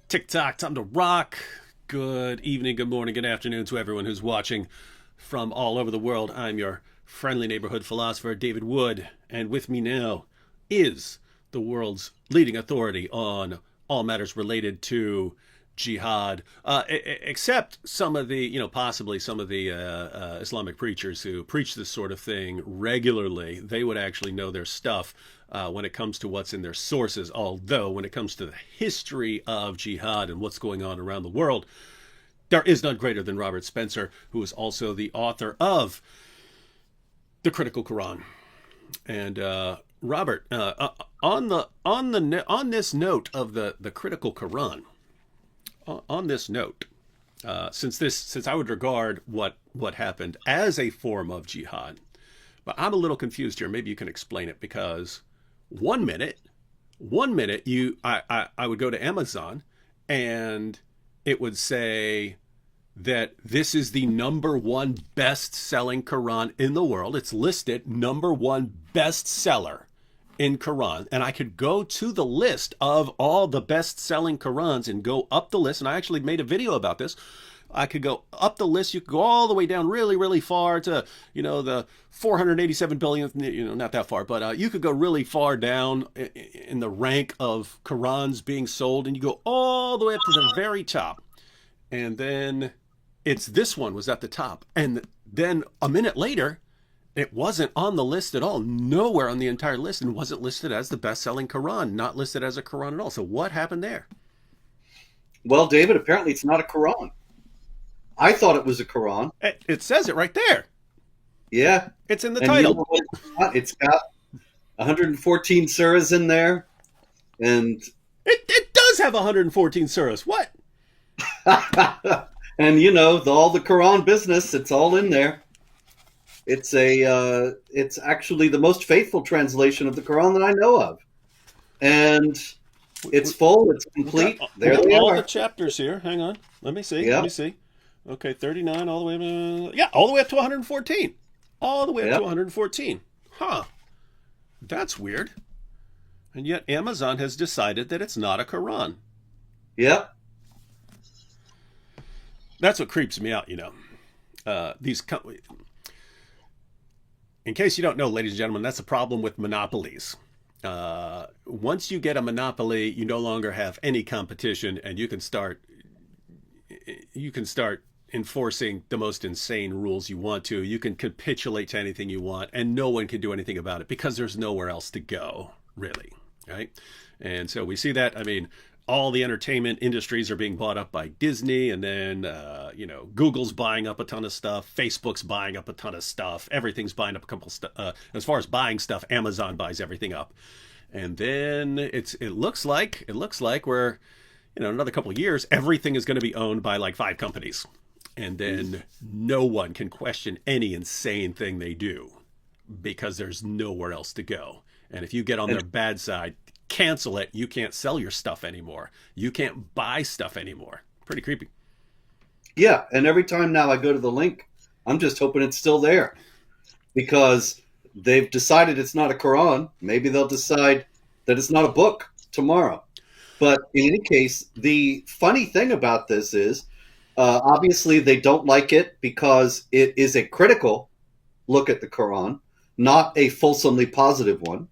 TikTok, time to rock. Good evening, good morning, good afternoon to everyone who's watching from all over the world. I'm your friendly neighborhood philosopher, David Wood, and with me now is the world's leading authority on all matters related to jihad, except some of the, possibly some of the Islamic preachers who preach this sort of thing regularly. They would actually know their stuff when it comes to what's in their sources. Although when it comes to the history of jihad and what's going on around the world, there is none greater than Robert Spencer, who is also the author of The Critical Quran. And Robert, on this note of the Critical Quran, on this note, since I would regard what happened as a form of jihad, but I'm a little confused here. Maybe you can explain it, because one minute I would go to Amazon and it would say that this is the #1 best-selling Quran in the world. It's listed #1 bestseller in Quran, and I could go to the list of all the best-selling Qurans and go up the list, and I actually made a video about this. I could go up the list. You could go all the way down really, really far to, the 487 billionth, not that far, but you could go really far down in the rank of Qurans being sold, and you go all the way up to the very top. And then this one was at the top. And then a minute later, it wasn't on the list at all, nowhere on the entire list, and wasn't listed as the best-selling Quran, not listed as a Quran at all. So what happened there? Well, David, apparently it's not a Quran. I thought it was a Quran. It says it right there. Yeah. It's in the title. It's got 114 surahs in there. And it does have 114 surahs. What? And, all the Quran business, it's all in there. It's actually the most faithful translation of the Quran that I know of. And it's full, it's complete. There they are. All the chapters here. Hang on. Let me see. Let me see. Okay, 39 all the way all the way up to 114. All the way up to 114. Huh. That's weird. And yet Amazon has decided that it's not a Quran. Yep. That's what creeps me out, in case you don't know, ladies and gentlemen, that's a problem with monopolies. Once you get a monopoly, you no longer have any competition, and you can start enforcing the most insane rules you want to. You can capitulate to anything you want, and no one can do anything about it because there's nowhere else to go, really, right? And so we see that. I mean, all the entertainment industries are being bought up by Disney, and then, Google's buying up a ton of stuff. Facebook's buying up a ton of stuff. Everything's buying up a couple stuff. As far as buying stuff, Amazon buys everything up. And then it looks like we're, another couple of years, everything is going to be owned by like 5 companies. And then no one can question any insane thing they do because there's nowhere else to go. And if you get on their bad side, cancel it. You can't sell your stuff anymore. You can't buy stuff anymore. Pretty creepy. Yeah, and every time now I go to the link, I'm just hoping it's still there, because they've decided it's not a Quran. Maybe they'll decide that it's not a book tomorrow. But in any case, the funny thing about this is, obviously they don't like it because it is a critical look at the Quran, not a fulsomely positive one.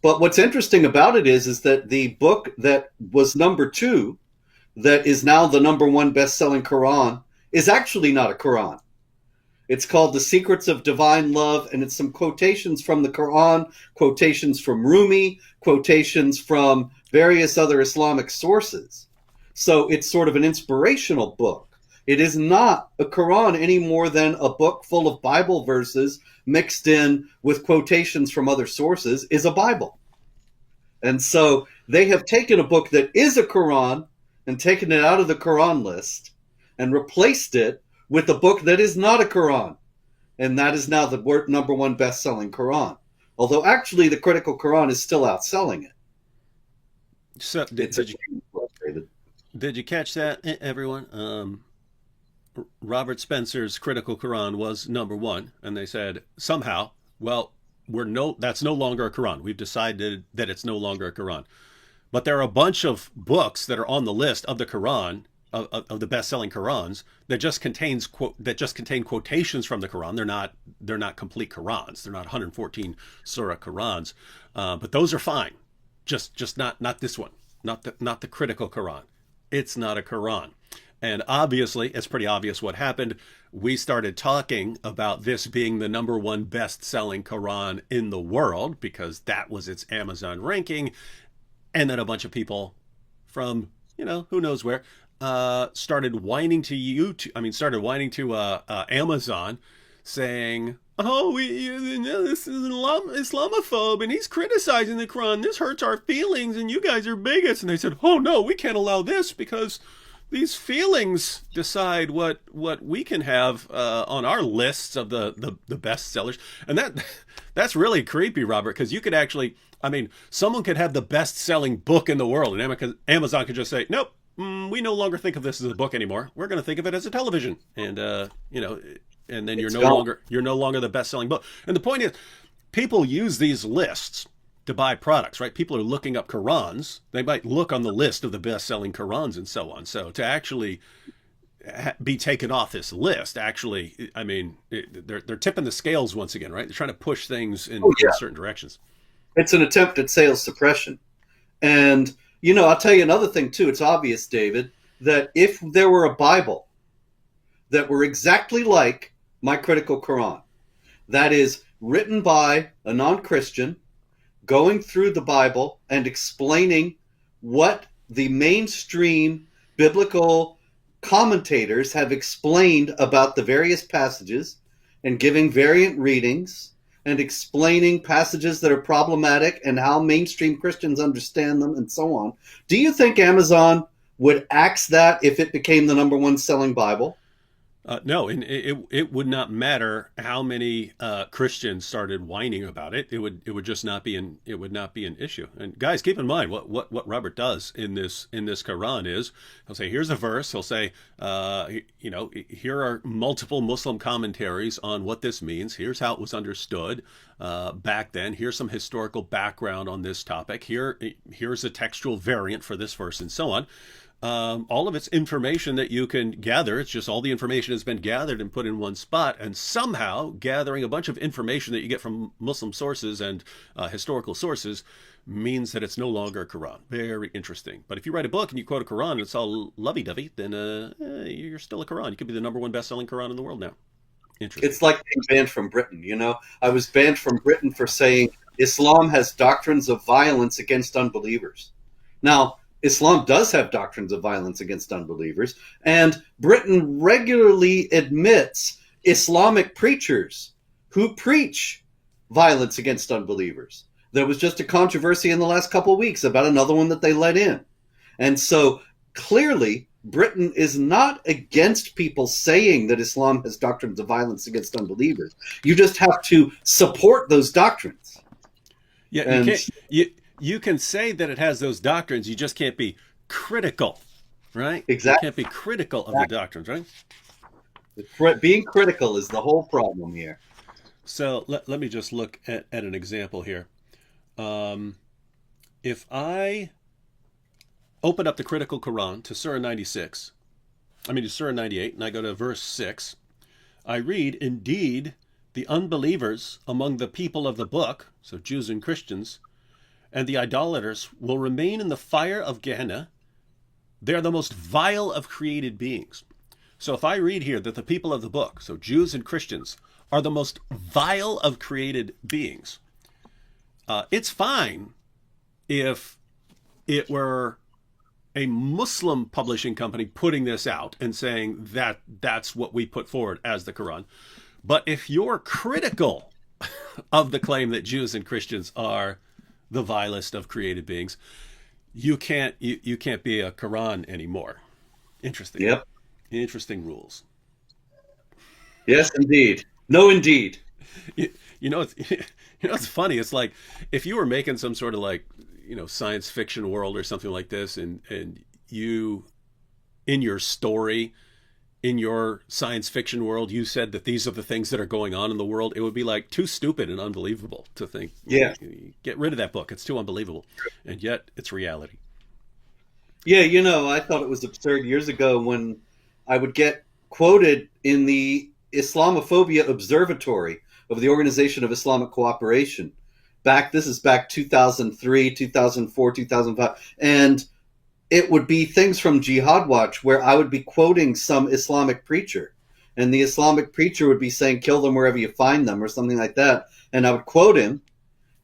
But what's interesting about it is that the book that was #2, that is now the #1 best-selling Quran, is actually not a Quran. It's called The Secrets of Divine Love, and it's some quotations from the Quran, quotations from Rumi, quotations from various other Islamic sources. So it's sort of an inspirational book. It is not a Quran any more than a book full of Bible verses mixed in with quotations from other sources is a Bible. And so they have taken a book that is a Quran and taken it out of the Quran list and replaced it with a book that is not a Quran. And that is now the #1 best-selling Quran. Although actually the Critical Quran is still outselling it. So did you catch that, everyone? Robert Spencer's Critical Quran was #1, and they said somehow, well, that's no longer a Quran. We've decided that it's no longer a Quran. But there are a bunch of books that are on the list of the Quran, of the best-selling Qurans, that just contain quotations from the Quran. They're not complete Qurans. They're not 114 surah Qurans, but those are fine. Just not this one. Not the critical Quran. It's not a Quran. And obviously, it's pretty obvious what happened. We started talking about this being the #1 best-selling Quran in the world because that was its Amazon ranking. And then a bunch of people from, who knows where, started whining to Amazon, saying, "Oh, this is Islamophobe, and he's criticizing the Quran. This hurts our feelings, and you guys are bigots." And they said, "Oh no, we can't allow this because these feelings decide what we can have on our lists of the best sellers." And that's really creepy, Robert, because you could actually, someone could have the best-selling book in the world, and Amazon could just say, "Nope, we no longer think of this as a book anymore. We're going to think of it as a television." And and then you're no longer the best-selling book. And the point is, people use these lists to buy products, right? People are looking up Qurans. They might look on the list of the best-selling Qurans and so on. So to actually be taken off this list, actually, they're tipping the scales once again, right? They're trying to push things in certain directions. It's an attempt at sales suppression. And, I'll tell you another thing, too. It's obvious, David, that if there were a Bible that were exactly like my critical Quran, that is written by a non-Christian, going through the Bible and explaining what the mainstream biblical commentators have explained about the various passages and giving variant readings and explaining passages that are problematic and how mainstream Christians understand them and so on. Do you think Amazon would axe that if it became the #1 selling Bible? No, and it would not matter how many Christians started whining about it. It would just not be an issue. And guys, keep in mind what Robert does in this Quran is he'll say, here's a verse. He'll say, here are multiple Muslim commentaries on what this means. Here's how it was understood back then. Here's some historical background on this topic. Here's a textual variant for this verse, and so on. All of it's information that you can gather. It's just all the information has been gathered and put in one spot, and somehow gathering a bunch of information that you get from Muslim sources and historical sources means that it's no longer a Quran. Very interesting. But if you write a book and you quote a Quran and it's all lovey-dovey, then you're still a Quran. You could be the #1 best-selling Quran in the world now. Interesting. It's like being banned from Britain. I was banned from Britain for saying Islam has doctrines of violence against unbelievers. Now, Islam does have doctrines of violence against unbelievers, and Britain regularly admits Islamic preachers who preach violence against unbelievers. There was just a controversy in the last couple of weeks about another one that they let in. And so clearly, Britain is not against people saying that Islam has doctrines of violence against unbelievers. You just have to support those doctrines. Yeah, you can say that it has those doctrines. You just can't be critical, right? Exactly. You can't be critical of the doctrines, right? Being critical is the whole problem here. So let me just look at an example here. If I open up the critical Quran to Surah 98, and I go to verse 6, I read, "Indeed, the unbelievers among the people of the book," so Jews and Christians, "and the idolaters will remain in the fire of Gehenna. They are the most vile of created beings." So if I read here that the people of the book, so Jews and Christians, are the most vile of created beings, it's fine if it were a Muslim publishing company putting this out and saying that that's what we put forward as the Quran. But if you're critical of the claim that Jews and Christians are the vilest of created beings, you can't be a Quran anymore. Interesting. Yep. Interesting rules. Yes, indeed. No, indeed. It's funny. It's like if you were making some sort of science fiction world or something like this, and you in your story in your science fiction world you said that these are the things that are going on in the world, it would be like too stupid and unbelievable to think, Yeah. get rid of that book. It's too unbelievable. And yet it's reality. Yeah, I thought it was absurd years ago when I would get quoted in the Islamophobia Observatory of the Organization of Islamic Cooperation. This is back 2003, 2004, 2005. And it would be things from Jihad Watch where I would be quoting some Islamic preacher. And the Islamic preacher would be saying, kill them wherever you find them, or something like that. And I would quote him,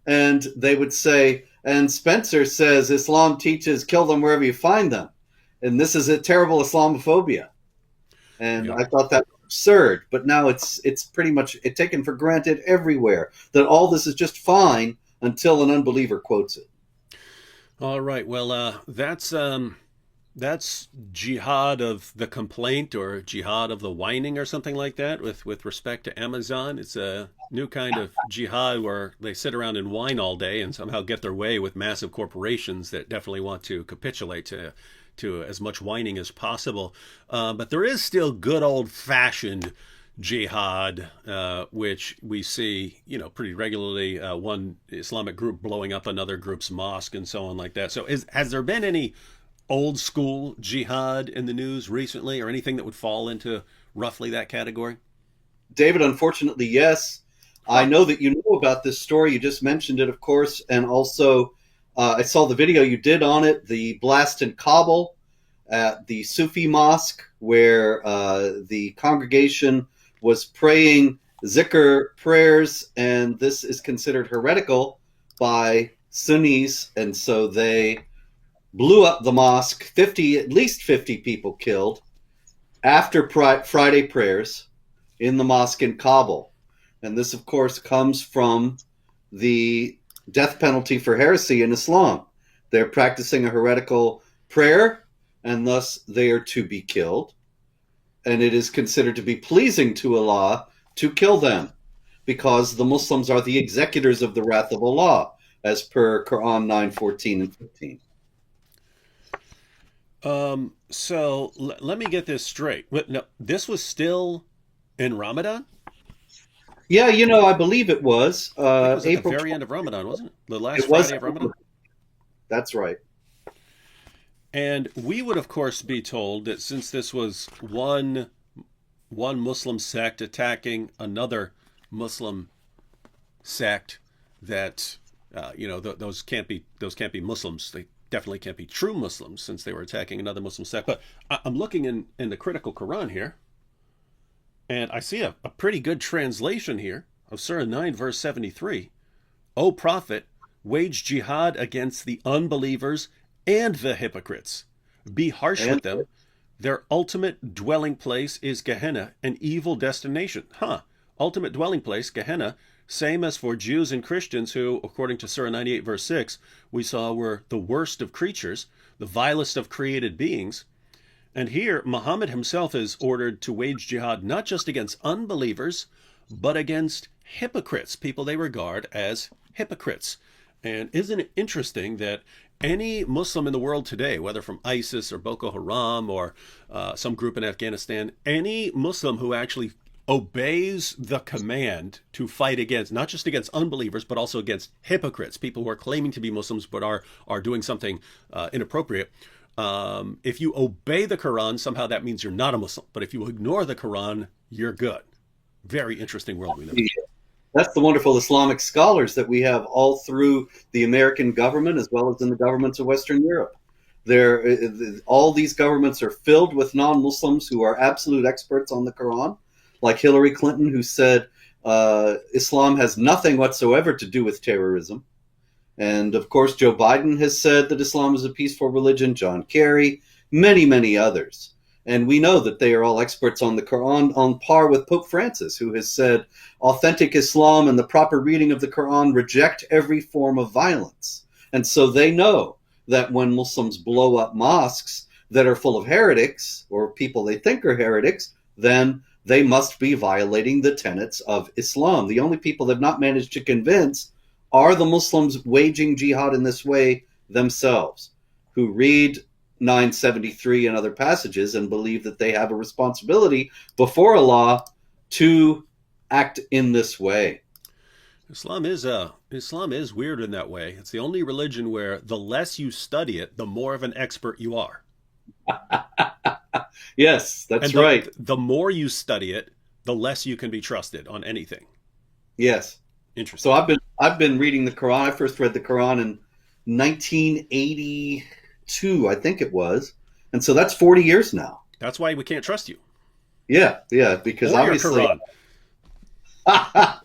and they would say, and Spencer says Islam teaches kill them wherever you find them. And this is a terrible Islamophobia. And I thought that was absurd. But now it's pretty much taken for granted everywhere that all this is just fine until an unbeliever quotes it. All right. Well, that's jihad of the complaint or jihad of the whining or something like that with respect to Amazon. It's a new kind of jihad where they sit around and whine all day and somehow get their way with massive corporations that definitely want to capitulate to as much whining as possible. But there is still good old-fashioned jihad, which we see, pretty regularly, one Islamic group blowing up another group's mosque and so on like that. So has there been any old school jihad in the news recently, or anything that would fall into roughly that category? David, unfortunately, yes. I know that you know about this story. You just mentioned it, of course. And also, I saw the video you did on it, the blast in Kabul at the Sufi mosque, where the congregation was praying zikr prayers, and this is considered heretical by Sunnis, and so they blew up the mosque, at least 50 people killed after Friday prayers in the mosque in Kabul. And this, of course, comes from the death penalty for heresy in Islam. They're practicing a heretical prayer, and thus they are to be killed. And it is considered to be pleasing to Allah to kill them, because the Muslims are the executors of the wrath of Allah, as per Quran 9:14 and 15. So let me get this straight. No, this was still in Ramadan? Yeah, I believe it was. It was at April the very end of Ramadan, wasn't it? The last It was. Friday of Ramadan? That's right. And we would, of course, be told that since this was one Muslim sect attacking another Muslim sect, that those can't be Muslims. They definitely can't be true Muslims since they were attacking another Muslim sect. But I'm looking in the critical Quran here, and I see a pretty good translation here of Surah 9, verse 73. O Prophet, wage jihad against the unbelievers and the hypocrites. Be harsh with them. Their ultimate dwelling place is Gehenna, an evil destination. Ultimate dwelling place, Gehenna, same as for Jews and Christians who, according to Surah 98, verse 6, we saw were the worst of creatures, the vilest of created beings. And here, Muhammad himself is ordered to wage jihad not just against unbelievers, but against hypocrites, people they regard as hypocrites. And isn't it interesting that any Muslim in the world today, whether from ISIS or Boko Haram or some group in Afghanistan, any Muslim who actually obeys the command to fight against, not just against unbelievers, but also against hypocrites, people who are claiming to be Muslims but are doing something inappropriate. If you obey the Quran, somehow that means you're not a Muslim. But if you ignore the Quran, you're good. Very interesting world we live in. That's the wonderful Islamic scholars that we have all through the American government as well as in the governments of Western Europe. All these governments are filled with non-Muslims who are absolute experts on the Quran, like Hillary Clinton, who said Islam has nothing whatsoever to do with terrorism. And, of course, Joe Biden has said that Islam is a peaceful religion, John Kerry, many, many others. And we know that they are all experts on the Quran, on par with Pope Francis, who has said authentic Islam and the proper reading of the Quran reject every form of violence. And so they know that when Muslims blow up mosques that are full of heretics or people they think are heretics, then they must be violating the tenets of Islam. The only people they've not managed to convince are the Muslims waging jihad in this way themselves, who read 973 and other passages and believe that they have a responsibility before Allah to act in this way. Islam is weird in that way. It's the only religion where the less you study it, the more of an expert you are. Yes, that's and right. The more you study it, the less you can be trusted on anything. Yes. Interesting. So I've been reading the Quran. I first read the Quran in 1982, I think it was. And so that's 40 years now. That's why we can't trust you. Yeah, because or obviously your Quran.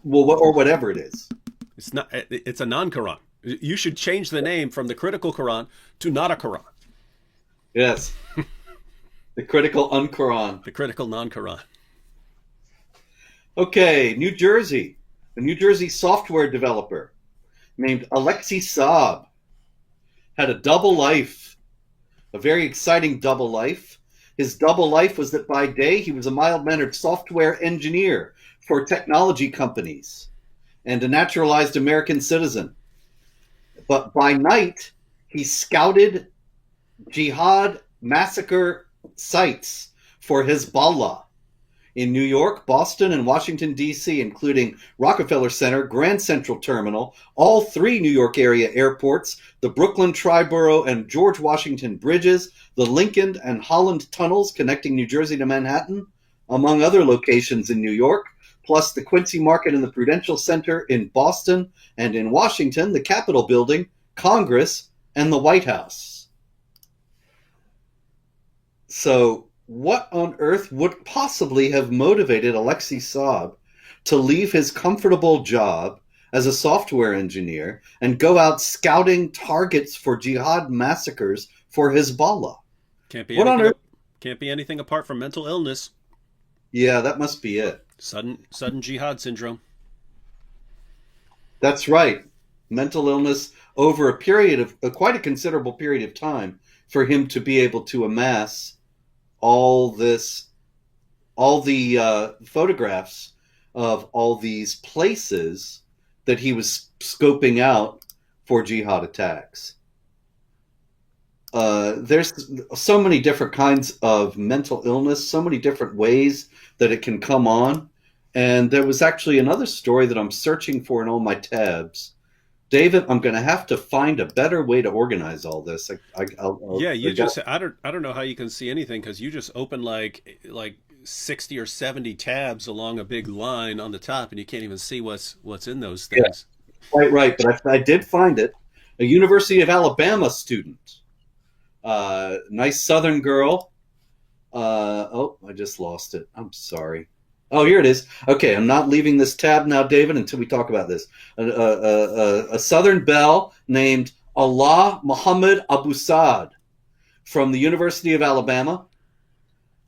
well, or whatever it is. It's a non-Quran. You should change the name from the critical Quran to not a Quran. Yes. The critical un-Quran. The critical non-Quran. Okay, New Jersey. A New Jersey software developer named Alexei Saab had a double life, a very exciting double life. His double life was that by day he was a mild-mannered software engineer for technology companies and a naturalized American citizen. But by night, he scouted Jihad massacre sites for Hezbollah in New York, Boston, and Washington, D.C., including Rockefeller Center, Grand Central Terminal, all three New York area airports, the Brooklyn Triborough and George Washington bridges, the Lincoln and Holland tunnels connecting New Jersey to Manhattan, among other locations in New York, plus the Quincy Market and the Prudential Center in Boston, and in Washington, the Capitol Building, Congress, and the White House. So what on earth would possibly have motivated Alexei Saab to leave his comfortable job as a software engineer and go out scouting targets for jihad massacres for Hezbollah? Can't be anything apart from mental illness. Yeah, that must be it. Sudden jihad syndrome. That's right. Mental illness over a period of quite a considerable period of time for him to be able to amass all the photographs of all these places that he was scoping out for jihad attacks. There's so many different kinds of mental illness, so many different ways that it can come on. And there was actually another story that I'm searching for in all my tabs. David, I'm going to have to find a better way to organize all this. I don't know how you can see anything because you just open like 60 or 70 tabs along a big line on the top, and you can't even see what's in those things. Yeah, right. But I did find it. A University of Alabama student, nice Southern girl. I just lost it. I'm sorry. Oh, here it is. Okay, I'm not leaving this tab now, David, until we talk about this. A Southern belle named Allah Muhammad Abu Saad from the University of Alabama.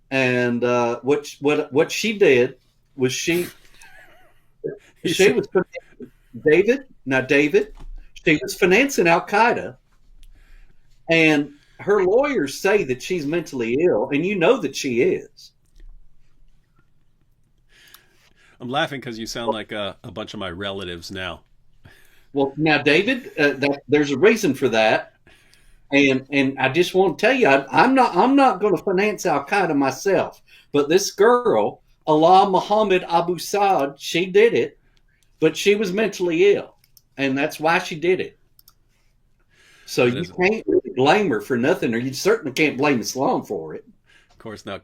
And what she did was she was David, she was financing Al-Qaeda, and her lawyers say that she's mentally ill, and you know that she is. I'm laughing because you sound like a bunch of my relatives now. Well, now, David, there's a reason for that, and I just want to tell you, I'm not going to finance Al Qaeda myself, but this girl, Allah Muhammad Abu Saad, she did it, but she was mentally ill, and that's why she did it. So you can't really blame her for nothing, or you certainly can't blame Islam for it. Of course not.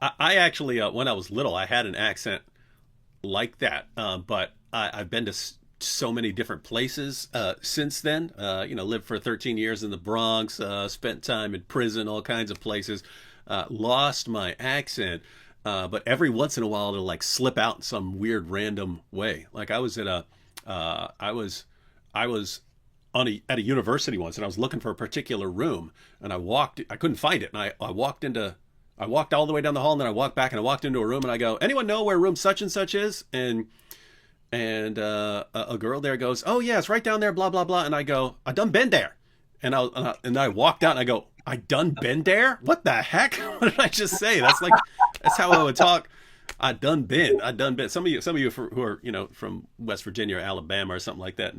I actually, when I was little, I had an accent like that, but I've been to so many different places since then. Lived for 13 years in the Bronx, spent time in prison, all kinds of places, lost my accent, but every once in a while it'll like slip out in some weird random way. Like I was at I was at a university once, and I was looking for a particular room, and I couldn't find it, and I walked all the way down the hall, and then I walked back, and I walked into a room, and I go, anyone know where room such and such is? And a girl there goes, oh yeah, it's right down there, blah blah blah. And I go, I done been there. And I walked out, and I go, I done been there? What the heck? What did I just say? That's how I would talk. I done been. Some of you who are from West Virginia or Alabama or something like that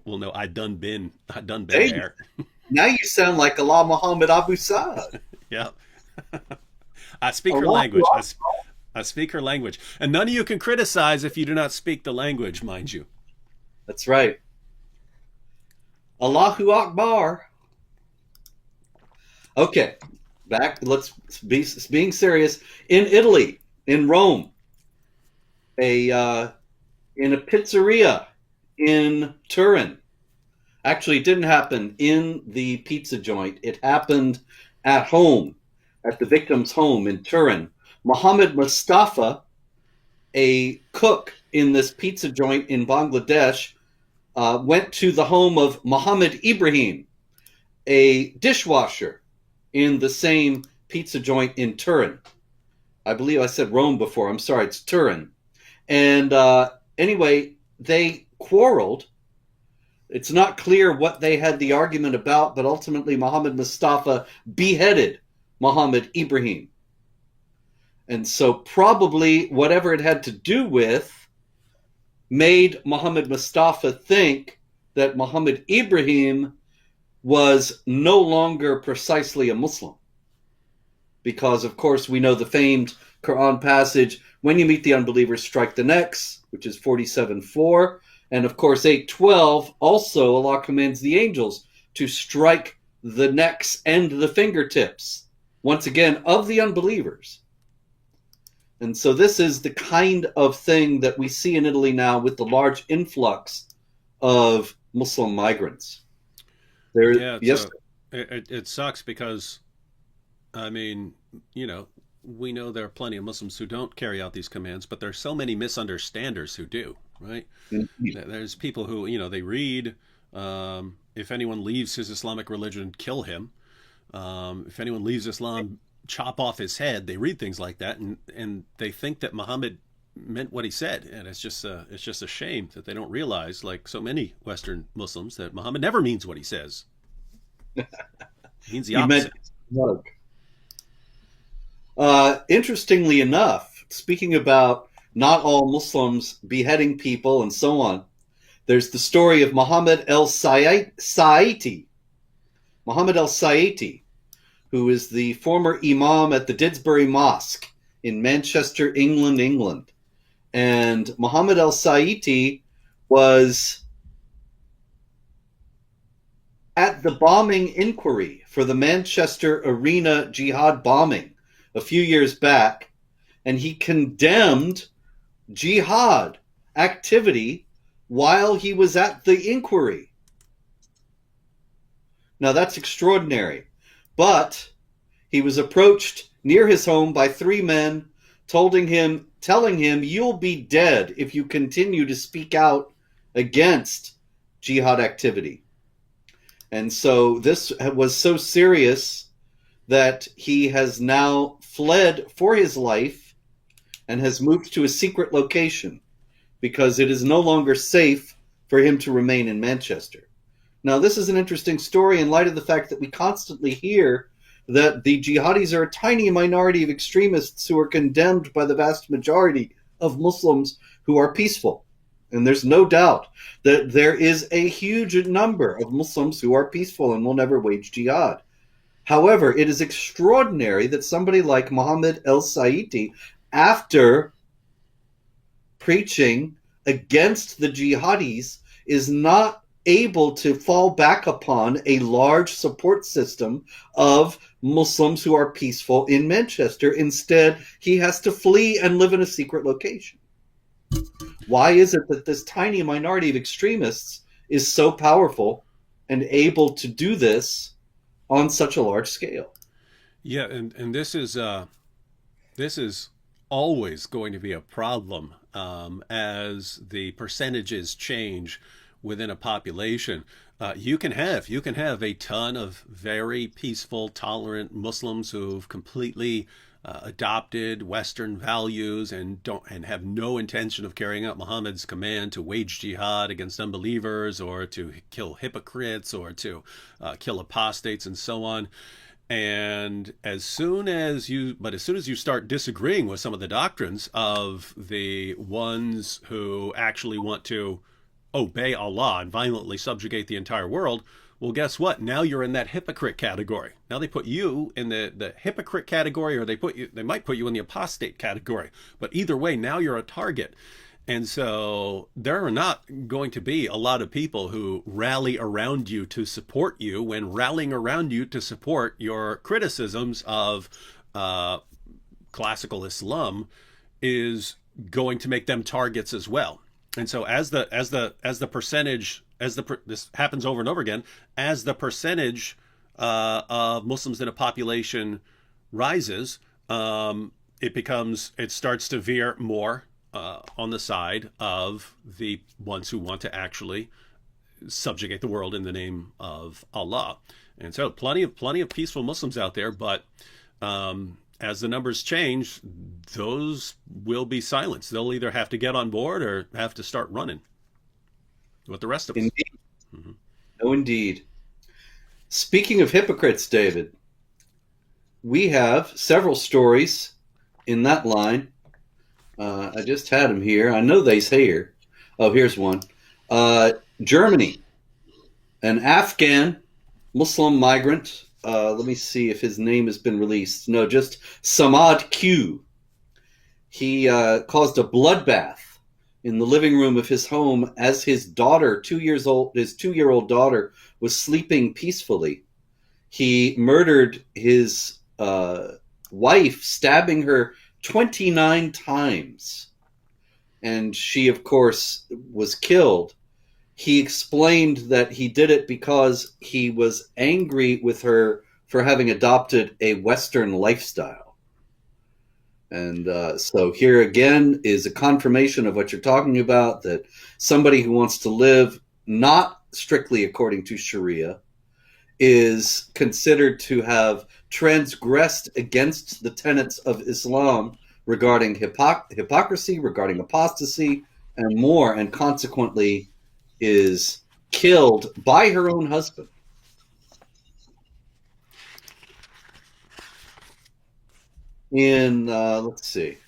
will know I done been there. Now you sound like Allah Muhammad Abu Saad. Yeah. I speak her language. I speak her language. And none of you can criticize if you do not speak the language, mind you. That's right. Allahu Akbar. Okay, back. Let's be being serious. In Italy, in Rome, in a pizzeria in Turin. Actually, it didn't happen in the pizza joint. It happened at home, at the victim's home in Turin. Mohammed Mustafa, a cook in this pizza joint in Bangladesh, went to the home of Mohammed Ibrahim, a dishwasher in the same pizza joint in Turin. I believe I said Rome before. I'm sorry, it's Turin. And anyway, they quarreled. It's not clear what they had the argument about, but ultimately Mohammed Mustafa beheaded Mohammed Ibrahim. And so probably whatever it had to do with made Mohammed Mustafa think that Mohammed Ibrahim was no longer precisely a Muslim. Because, of course, we know the famed Quran passage, when you meet the unbelievers, strike the necks, which is 47:4. And, of course, 8:12, also Allah commands the angels to strike the necks and the fingertips, once again, of the unbelievers. And so this is the kind of thing that we see in Italy now with the large influx of Muslim migrants. Yes, it sucks because, I mean, we know there are plenty of Muslims who don't carry out these commands, but there's so many misunderstanders who do, right? Mm-hmm. There's people who, they read, if anyone leaves his Islamic religion, kill him. If anyone leaves Islam, chop off his head. They read things like that, and they think that Muhammad meant what he said, and it's just a shame that they don't realize, like so many Western Muslims, that Muhammad never means what he says. He means the opposite. Interestingly enough, speaking about not all Muslims beheading people and so on, there's the story of Muhammad al-Saiti. Muhammad al-Saiti, who is the former imam at the Didsbury Mosque in Manchester, England. And Muhammad al-Saiti was at the bombing inquiry for the Manchester Arena Jihad bombing a few years back, and he condemned Jihad activity while he was at the inquiry. Now that's extraordinary. But he was approached near his home by three men, telling him, you'll be dead if you continue to speak out against jihad activity. And so this was so serious that he has now fled for his life and has moved to a secret location because it is no longer safe for him to remain in Manchester. Now, this is an interesting story in light of the fact that we constantly hear that the jihadis are a tiny minority of extremists who are condemned by the vast majority of Muslims who are peaceful. And there's no doubt that there is a huge number of Muslims who are peaceful and will never wage jihad. However, it is extraordinary that somebody like Muhammad al-Saiti, after preaching against the jihadis, is not able to fall back upon a large support system of Muslims who are peaceful in Manchester. Instead, he has to flee and live in a secret location. Why is it that this tiny minority of extremists is so powerful and able to do this on such a large scale? Yeah, and this is always going to be a problem as the percentages change within a population. You can have a ton of very peaceful, tolerant Muslims who've completely adopted Western values and have no intention of carrying out Muhammad's command to wage jihad against unbelievers or to kill hypocrites or to kill apostates and so on. And as soon as you start disagreeing with some of the doctrines of the ones who actually want to obey Allah and violently subjugate the entire world, Well, guess what? Now you're in that hypocrite category. Now they put you in the hypocrite category, or they might put you in the apostate category. But either way, now you're a target. And so there are not going to be a lot of people who rally around you to support you when rallying around you to support your criticisms of classical Islam is going to make them targets as well. And so as the percentage, this happens over and over again, as the percentage of Muslims in a population rises, it starts to veer more on the side of the ones who want to actually subjugate the world in the name of Allah. And so plenty of peaceful Muslims out there, but as the numbers change, those will be silenced. They'll either have to get on board or have to start running with the rest of us. Indeed. Mm-hmm. Oh, indeed. Speaking of hypocrites, David, we have several stories in that line. I just had them here. I know they's here. Oh, here's one. Germany, an Afghan Muslim migrant. Let me see if his name has been released. No, just Samad Q. He caused a bloodbath in the living room of his home as his daughter, 2 years old, his 2-year-old daughter, was sleeping peacefully. He murdered his wife, stabbing her 29 times. And she, of course, was killed. He explained that he did it because he was angry with her for having adopted a Western lifestyle. And so here again is a confirmation of what you're talking about, that somebody who wants to live not strictly according to Sharia is considered to have transgressed against the tenets of Islam regarding hypocrisy, regarding apostasy, and more, and consequently is killed by her own husband. In, let's see,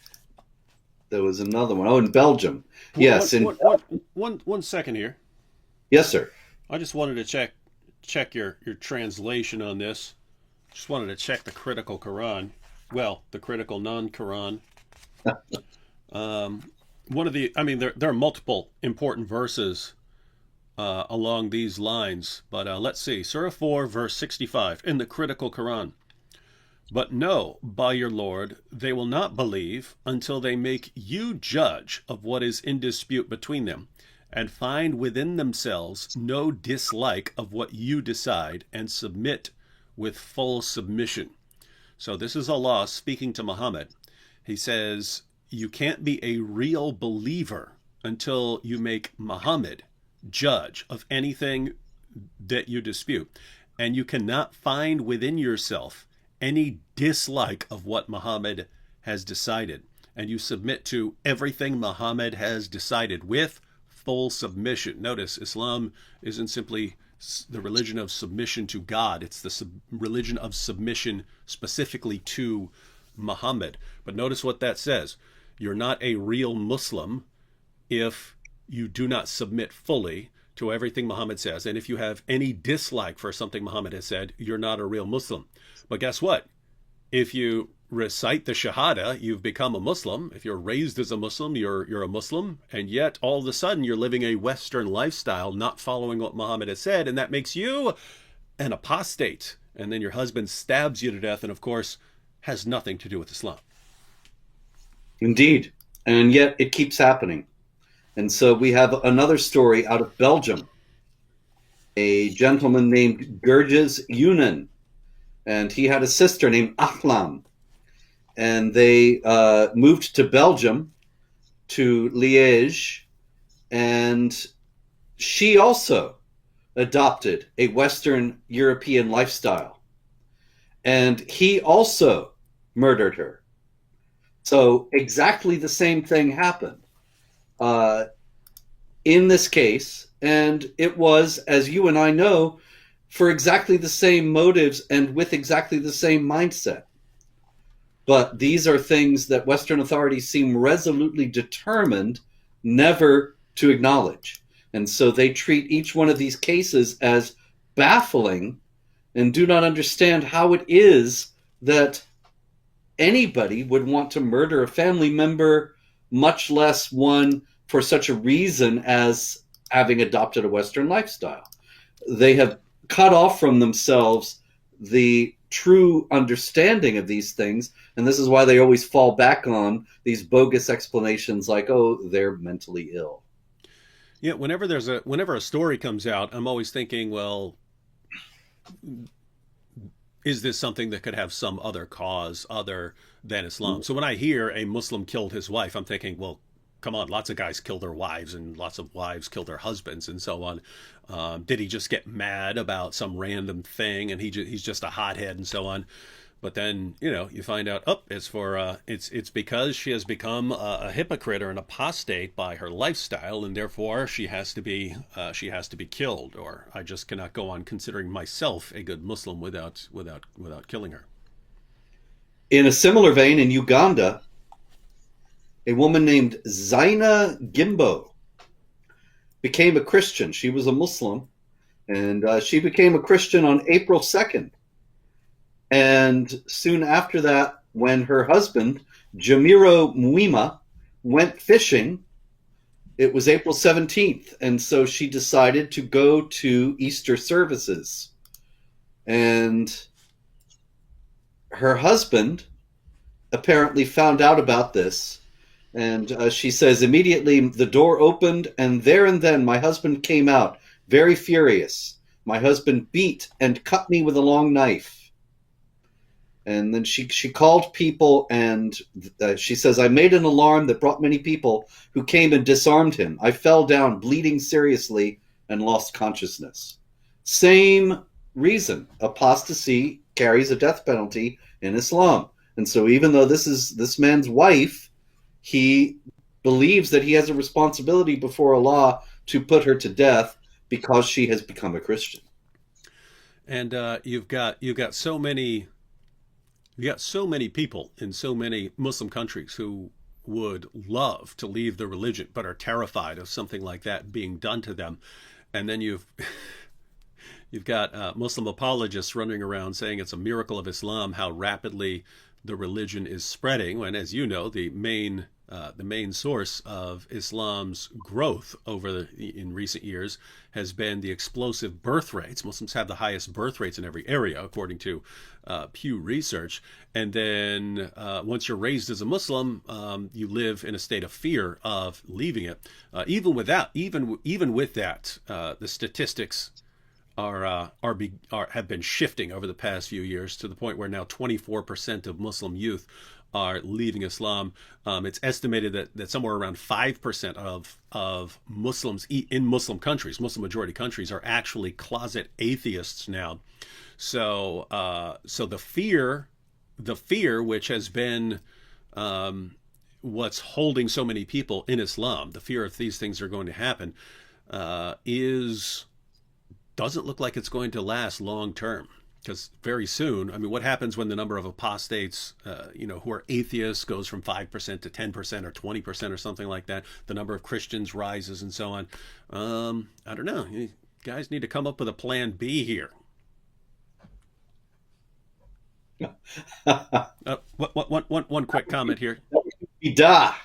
there was another one. Oh, in Belgium. Yes. One second here. Yes, sir. I just wanted to check your translation on this. Just wanted to check the critical Quran. Well, the critical non-Quran. There are multiple important verses along these lines, but let's see. Surah 4, verse 65 in the critical Quran. But no, by your Lord, they will not believe until they make you judge of what is in dispute between them, and find within themselves no dislike of what you decide, and submit with full submission. So this is Allah speaking to Muhammad. He says, you can't be a real believer until you make Muhammad judge of anything that you dispute. And you cannot find within yourself any dislike of what Muhammad has decided. And you submit to everything Muhammad has decided with full submission. Notice, Islam isn't simply the religion of submission to God. It's the religion of submission specifically to Muhammad. But notice what that says. You're not a real Muslim if you do not submit fully to everything Muhammad says. And if you have any dislike for something Muhammad has said, you're not a real Muslim. But guess what? If you recite the Shahada, you've become a Muslim. If you're raised as a Muslim, you're a Muslim. And yet, all of a sudden, you're living a Western lifestyle, not following what Muhammad has said. And that makes you an apostate. And then your husband stabs you to death and, of course, has nothing to do with Islam. Indeed. And yet, it keeps happening. And so we have another story out of Belgium. A gentleman named Gurgis Yunan. And he had a sister named Ahlam. And they moved to Belgium, to Liège, and she also adopted a Western European lifestyle. And he also murdered her. So exactly the same thing happened in this case. And it was, as you and I know, for exactly the same motives and with exactly the same mindset. But these are things that Western authorities seem resolutely determined never to acknowledge. And so they treat each one of these cases as baffling and do not understand how it is that anybody would want to murder a family member, much less one for such a reason as having adopted a Western lifestyle. They have cut off from themselves the true understanding of these things, and this is why they always fall back on these bogus explanations like, oh, they're mentally ill. Yeah, whenever a story comes out, I'm always thinking, well, is this something that could have some other cause other than Islam? So when I hear a Muslim killed his wife, I'm thinking, well, come on, lots of guys kill their wives and lots of wives kill their husbands and so on. Did he just get mad about some random thing and he's just a hothead and so on? But then, you find out, it's because she has become a hypocrite or an apostate by her lifestyle, and therefore she has to be killed. Or I just cannot go on considering myself a good Muslim without killing her. In a similar vein, in Uganda, a woman named Zaina Gimbo became a Christian. She was a Muslim, and she became a Christian on April 2nd. And soon after that, when her husband, Jamiro Mwima, went fishing, it was April 17th. And so she decided to go to Easter services. And her husband apparently found out about this. And she says, immediately the door opened, and there and then my husband came out, very furious. My husband beat and cut me with a long knife. And then she called people, and she says, I made an alarm that brought many people who came and disarmed him. I fell down, bleeding seriously, and lost consciousness. Same reason. Apostasy carries a death penalty in Islam. And so even though this is this man's wife, he believes that he has a responsibility before Allah to put her to death because she has become a Christian. And you've got so many people in so many Muslim countries who would love to leave the religion but are terrified of something like that being done to them. And then you've got Muslim apologists running around saying it's a miracle of Islam how rapidly the religion is spreading, when, as you know, the main source of Islam's growth in recent years has been the explosive birth rates. Muslims have the highest birth rates in every area, according to Pew Research. And then once you're raised as a Muslim, you live in a state of fear of leaving it. Even with that, the statistics have been shifting over the past few years to the point where now 24% of Muslim youth are leaving Islam. It's estimated that somewhere around 5% of Muslims in Muslim countries, Muslim majority countries, are actually closet atheists now. So the fear which has been what's holding so many people in Islam, the fear of these things are going to happen, doesn't look like it's going to last long term. Because very soon, I mean, what happens when the number of apostates, who are atheists goes from 5% to 10% or 20% or something like that? The number of Christians rises and so on. I don't know. You guys need to come up with a plan B here. One quick comment here.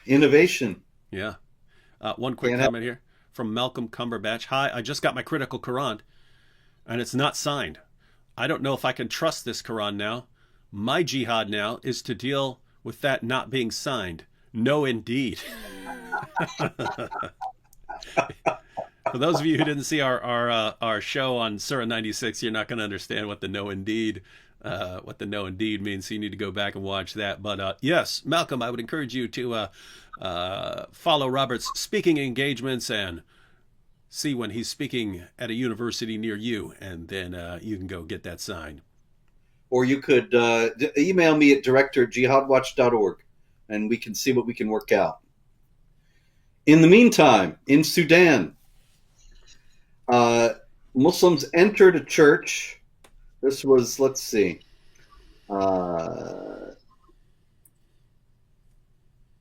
Innovation. Yeah. One quick comment here from Malcolm Cumberbatch. Hi, I just got my critical Quran, and it's not signed. I don't know if I can trust this Quran now. My jihad now is to deal with that not being signed. No, indeed. For those of you who didn't see our show on Surah 96, you're not going to understand what the no, indeed means. So you need to go back and watch that. But yes, Malcolm, I would encourage you to follow Robert's speaking engagements and see when he's speaking at a university near you, and then you can go get that signed. Or you could email me at director@jihadwatch.org, and we can see what we can work out. In the meantime, in Sudan, Muslims entered a church. This was, let's see,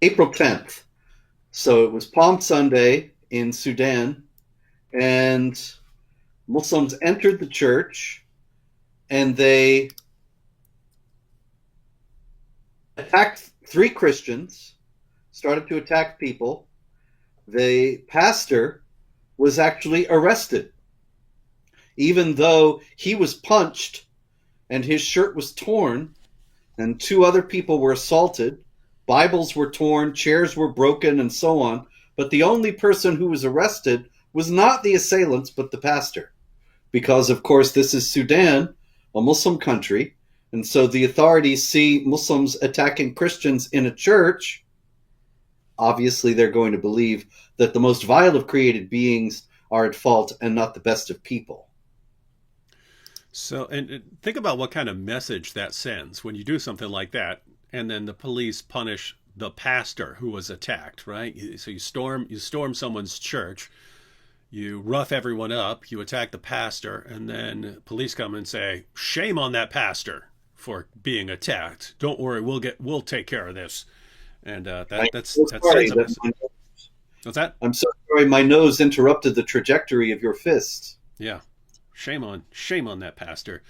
April 10th. So it was Palm Sunday in Sudan. And Muslims entered the church and they attacked 3 Christians, started to attack people. The pastor was actually arrested, even though he was punched and his shirt was torn, and 2 other people were assaulted. Bibles were torn, chairs were broken, and so on. But the only person who was arrested was not the assailants, but the pastor. Because, of course, this is Sudan, a Muslim country, and so the authorities see Muslims attacking Christians in a church. Obviously, they're going to believe that the most vile of created beings are at fault and not the best of people. So, and think about what kind of message that sends when you do something like that, and then the police punish the pastor who was attacked, right? So you storm someone's church, you rough everyone up, you attack the pastor, and then police come and say, "Shame on that pastor for being attacked. Don't worry, we'll take care of this." And that sends a message. What's that? I'm so sorry, my nose interrupted the trajectory of your fist. Yeah. Shame on that pastor.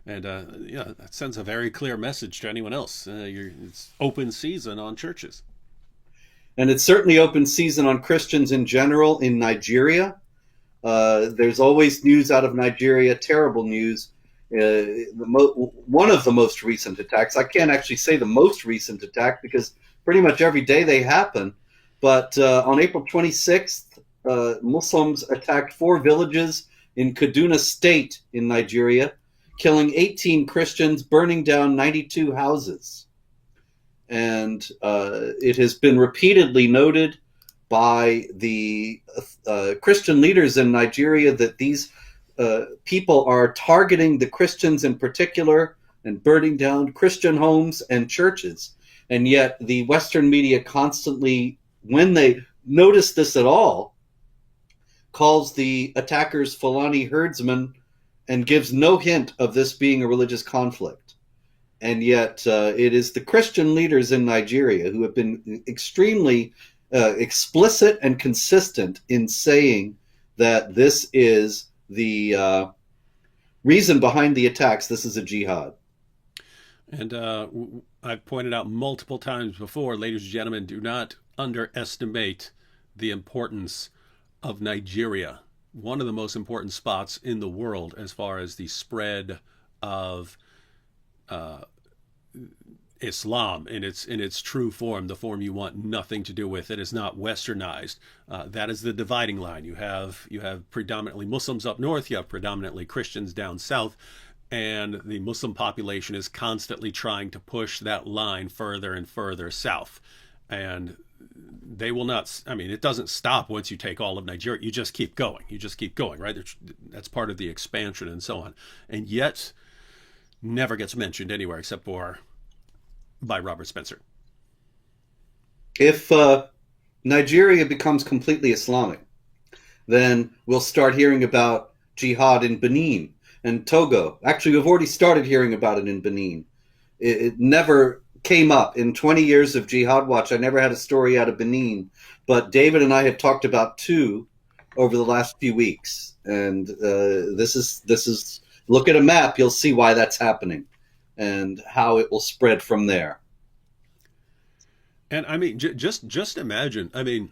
And yeah, that sends a very clear message to anyone else. It's open season on churches. And it's certainly open season on Christians in general in Nigeria. There's always news out of Nigeria, terrible news. One of the most recent attacks, I can't actually say the most recent attack because pretty much every day they happen. But on April 26th, Muslims attacked 4 villages in Kaduna State in Nigeria, killing 18 Christians, burning down 92 houses. And it has been repeatedly noted by the Christian leaders in Nigeria that these people are targeting the Christians in particular and burning down Christian homes and churches. And yet the Western media constantly, when they notice this at all, calls the attackers Fulani herdsmen and gives no hint of this being a religious conflict. And yet it is the Christian leaders in Nigeria who have been extremely explicit and consistent in saying that this is the reason behind the attacks. This is a jihad. And I've pointed out multiple times before, ladies and gentlemen, do not underestimate the importance of Nigeria, one of the most important spots in the world as far as the spread of Islam in its true form, the form you want nothing to do with. It is not westernized. That is the dividing line. You have predominantly Muslims up north, you have predominantly Christians down south, and the Muslim population is constantly trying to push that line further and further south. And they will not, I mean, it doesn't stop once you take all of Nigeria. You just keep going. Right? That's part of the expansion and so on. And yet, never gets mentioned anywhere except for by Robert Spencer. If Nigeria becomes completely Islamic, then we'll start hearing about jihad in Benin and Togo. Actually, we've already started hearing about it in Benin. It never came up in 20 years of Jihad Watch. I never had a story out of Benin, but David and I have talked about 2 over the last few weeks. And this is look at a map, you'll see why that's happening and how it will spread from there. And I mean, just imagine, I mean,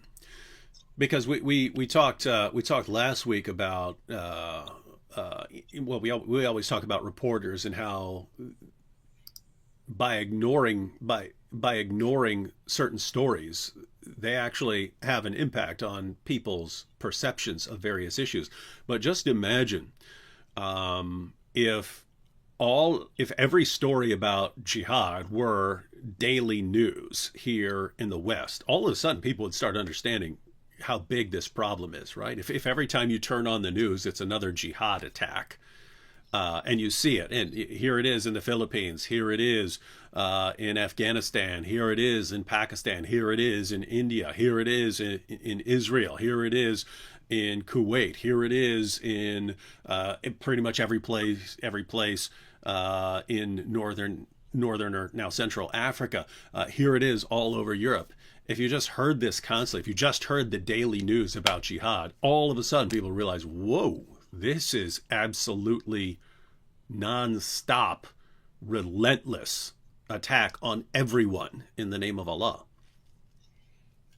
because we talked last week about we always talk about reporters and how by ignoring certain stories, they actually have an impact on people's perceptions of various issues. But just imagine if every story about jihad were daily news here in the West, all of a sudden people would start understanding how big this problem is, right? If every time you turn on the news, it's another jihad attack, and you see it, and here it is in the Philippines, here it is in Afghanistan, here it is in Pakistan, here it is in India, here it is in Israel, here it is in Kuwait, here it is in pretty much every place in northern or now Central Africa. Here it is all over Europe. If you just heard this constantly, if you just heard the daily news about jihad, all of a sudden people realize, whoa, This is absolutely non-stop, relentless attack on everyone in the name of Allah.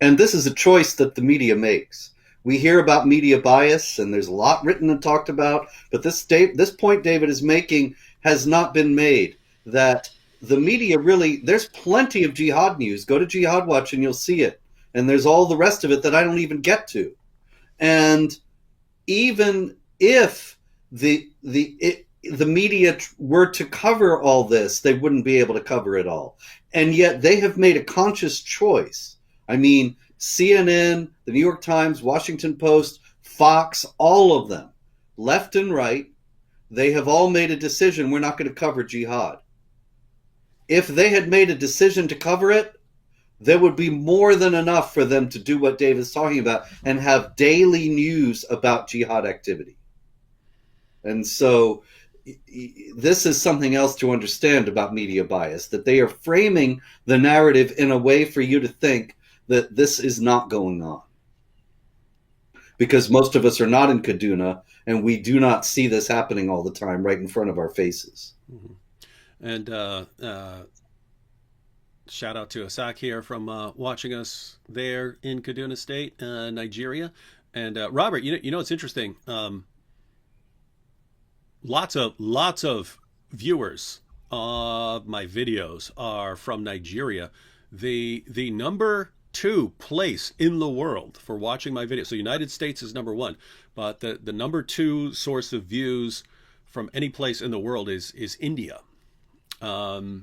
And this is a choice that the media makes. We hear about media bias, and there's a lot written and talked about, but this point David is making has not been made. That the media really, there's plenty of jihad news. Go to Jihad Watch and you'll see it. And there's all the rest of it that I don't even get to. And even if the media were to cover all this, they wouldn't be able to cover it all. And yet they have made a conscious choice. I mean, CNN, the New York Times, Washington Post, Fox, all of them, left and right, they have all made a decision, we're not going to cover jihad. If they had made a decision to cover it, there would be more than enough for them to do what Dave is talking about and have daily news about jihad activity. And so this is something else to understand about media bias, that they are framing the narrative in a way for you to think that this is not going on. Because most of us are not in Kaduna, and we do not see this happening all the time right in front of our faces. Mm-hmm. And shout out to Asak here from watching us there in Kaduna State, Nigeria. And Robert, you know it's interesting. Lots of viewers of my videos are from Nigeria. The number 2 place in the world for watching my videos. So United States is number 1, but the number 2 source of views from any place in the world is India. It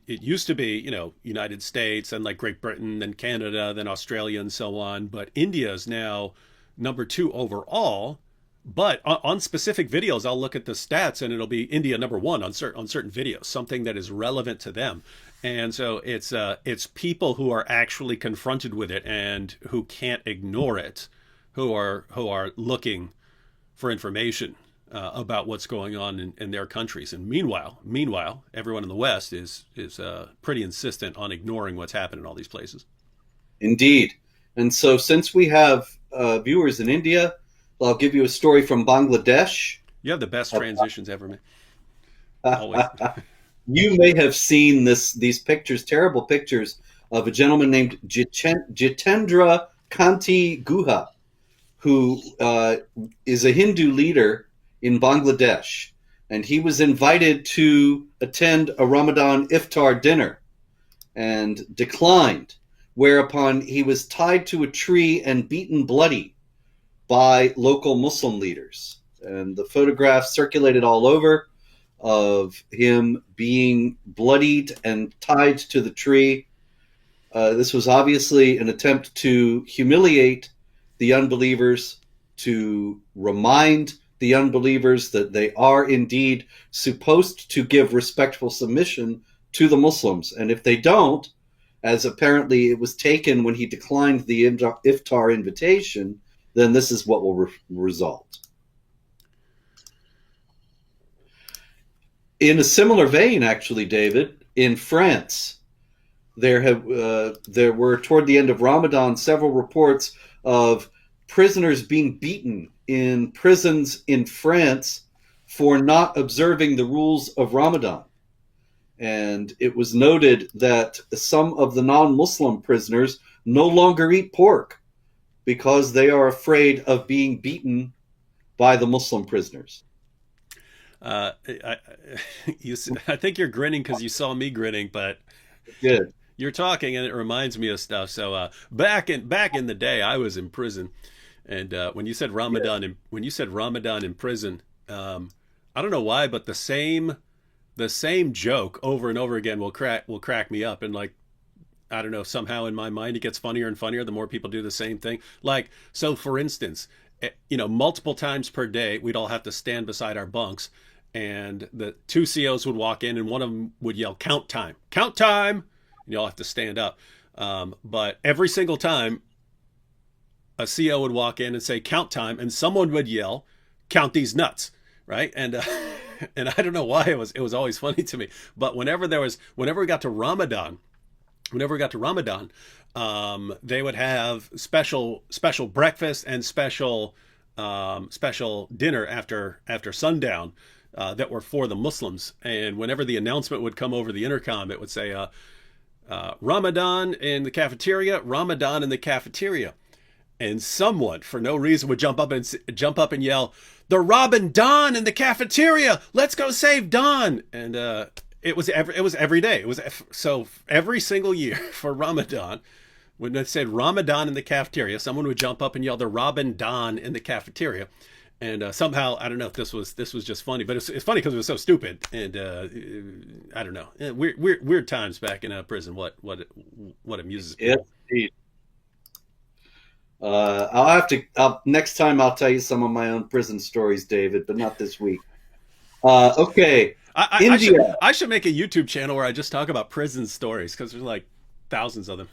used to be, United States and like Great Britain, then Canada, then Australia, and so on. But India is now number 2 overall. But on specific videos, I'll look at the stats and it'll be India number 1 on certain videos, something that is relevant to them. And so it's people who are actually confronted with it and who can't ignore it, who are looking for information about what's going on in their countries. And meanwhile, everyone in the West is pretty insistent on ignoring what's happening in all these places. Indeed. And so since we have viewers in India, I'll give you a story from Bangladesh. You have the best transitions ever, man. Always. You may have seen these pictures, terrible pictures, of a gentleman named Jitendra Kanti Guha, who is a Hindu leader in Bangladesh. And he was invited to attend a Ramadan iftar dinner and declined, whereupon he was tied to a tree and beaten bloody by local Muslim leaders. And the photographs circulated all over of him being bloodied and tied to the tree. This was obviously an attempt to humiliate the unbelievers, to remind the unbelievers that they are indeed supposed to give respectful submission to the Muslims. And if they don't, as apparently it was taken when he declined the iftar invitation, then this is what will result. In a similar vein, actually, David, in France, there were, toward the end of Ramadan, several reports of prisoners being beaten in prisons in France for not observing the rules of Ramadan. And it was noted that some of the non-Muslim prisoners no longer eat pork because they are afraid of being beaten by the Muslim prisoners. I think you're grinning because you saw me grinning, but good. You're talking and it reminds me of stuff. So back in the day, I was in prison, and when you said Ramadan, in prison, I don't know why, but the same joke over and over again will crack me up, and like, I don't know, somehow in my mind it gets funnier and funnier the more people do the same thing. Like, so for instance, multiple times per day, we'd all have to stand beside our bunks, and the 2 COs would walk in, and one of them would yell, count time, and you all have to stand up. But every single time a CO would walk in and say, count time, and someone would yell, count these nuts, right? And and I don't know why it was always funny to me. But whenever we got to Ramadan, whenever we got to Ramadan, they would have special breakfast and special dinner after sundown that were for the Muslims. And whenever the announcement would come over the intercom, it would say Ramadan in the cafeteria, Ramadan in the cafeteria. And someone, for no reason, would jump up and yell, "The Robin Don in the cafeteria! Let's go save Don!" And it was every day. So every single year for Ramadan, when they said Ramadan in the cafeteria, someone would jump up and yell, "The Robin Don in the cafeteria." And somehow, I don't know if this was just funny, but it's funny because it was so stupid. And I don't know, weird times back in prison. What amuses people. Yes, next time I'll tell you some of my own prison stories, David, but not this week. Okay. India. I should make a YouTube channel where I just talk about prison stories, because there's like thousands of them.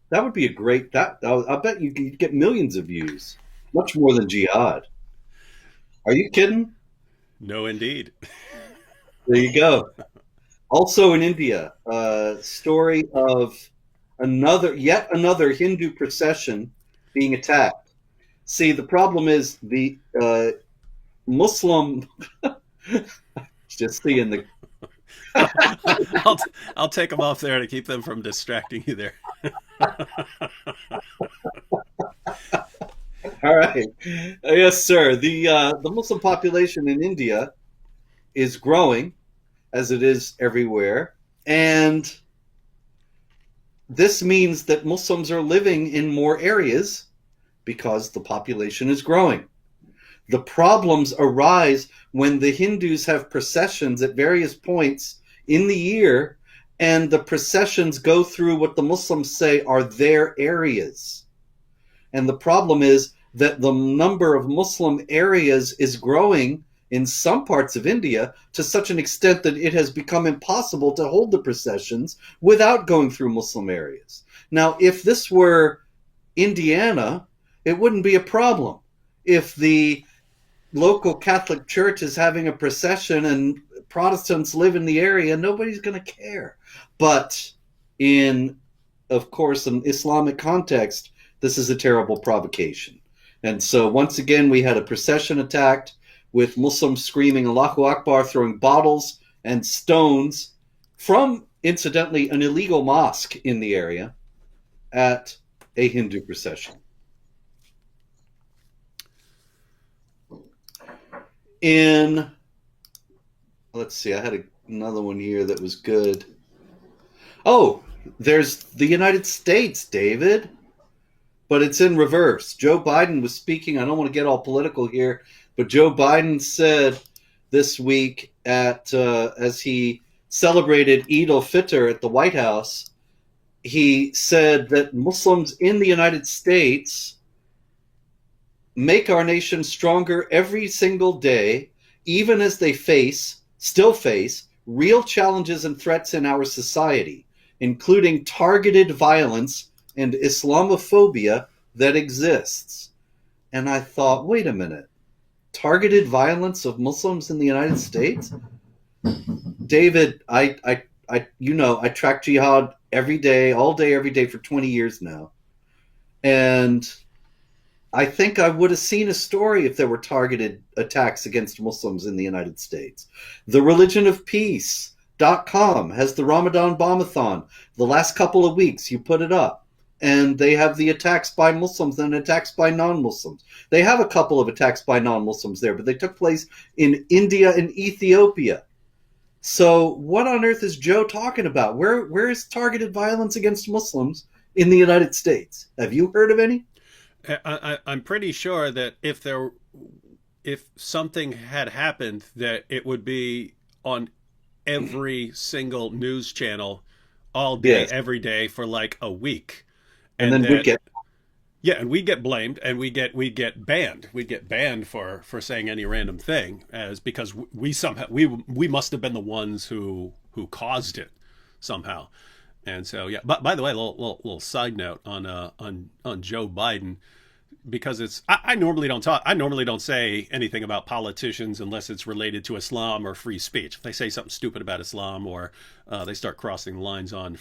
That would be a great, I bet you could get millions of views, much more than Jihad. Are you kidding? No, indeed. There you go. Also in India, story of yet another Hindu procession being attacked. See, the problem is the Muslim. Just seeing the. I'll take them off there to keep them from distracting you there. All right. Yes, sir. The Muslim population in India is growing, as it is everywhere, and this means that Muslims are living in more areas because the population is growing. The problems arise when the Hindus have processions at various points in the year, and the processions go through what the Muslims say are their areas. And the problem is that the number of Muslim areas is growing in some parts of India to such an extent that it has become impossible to hold the processions without going through Muslim areas. Now, if this were Indiana, it wouldn't be a problem. If the local Catholic church is having a procession and Protestants live in the area, nobody's going to care. But in, of course, an Islamic context, this is a terrible provocation. And so once again, we had a procession attacked with Muslims screaming Allahu Akbar, throwing bottles and stones from, incidentally, an illegal mosque in the area at a Hindu procession. Let's see, I had another one here that was good. Oh, there's the United States, David, but it's in reverse. Joe Biden was speaking. I don't want to get all political here, but Joe Biden said this week as he celebrated Eid al-Fitr at the White House, he said that Muslims in the United States make our nation stronger every single day, even as they still face real challenges and threats in our society, including targeted violence and Islamophobia that exists. And I thought, wait a minute, targeted violence of Muslims in the United States? David, I track Jihad every day, all day, every day for 20 years now. And I think I would have seen a story if there were targeted attacks against Muslims in the United States. The Religion of Peace.com has the Ramadan Bombathon. The last couple of weeks, you put it up. And they have the attacks by Muslims and attacks by non-Muslims. They have a couple of attacks by non-Muslims there, but they took place in India and Ethiopia. So what on earth is Joe talking about? Where is targeted violence against Muslims in the United States? Have you heard of any? I'm pretty sure that if something had happened, that it would be on every single news channel all day, yes, every day for like a week. And then we get blamed, and we get banned. We get banned for saying any random thing, because we must have been the ones who caused it somehow. And so, yeah. But by the way, little side note on Joe Biden. because I normally don't talk. I normally don't say anything about politicians unless it's related to Islam or free speech. If they say something stupid about Islam or they start crossing the lines on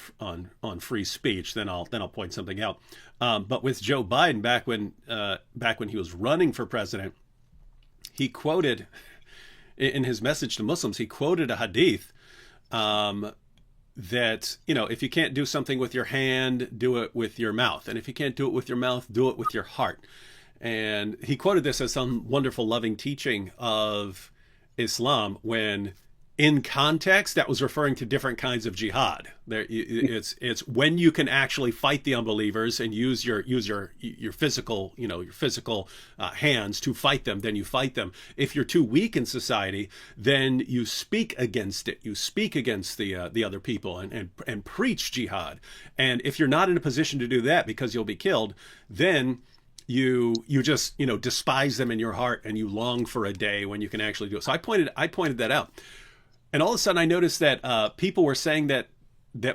free speech, then I'll point something out. But with Joe Biden, back when he was running for president, he quoted in his message to Muslims, he quoted a hadith that, if you can't do something with your hand, do it with your mouth. And if you can't do it with your mouth, do it with your heart. And he quoted this as some wonderful, loving teaching of Islam when in context that was referring to different kinds of jihad. It's when you can actually fight the unbelievers and use your physical hands to fight them, then you fight them. If you're too weak in society, then you speak against it. You speak against the other people and preach jihad. And if you're not in a position to do that because you'll be killed, then you just despise them in your heart and you long for a day when you can actually do it. So I pointed that out. And all of a sudden, I noticed that people were saying that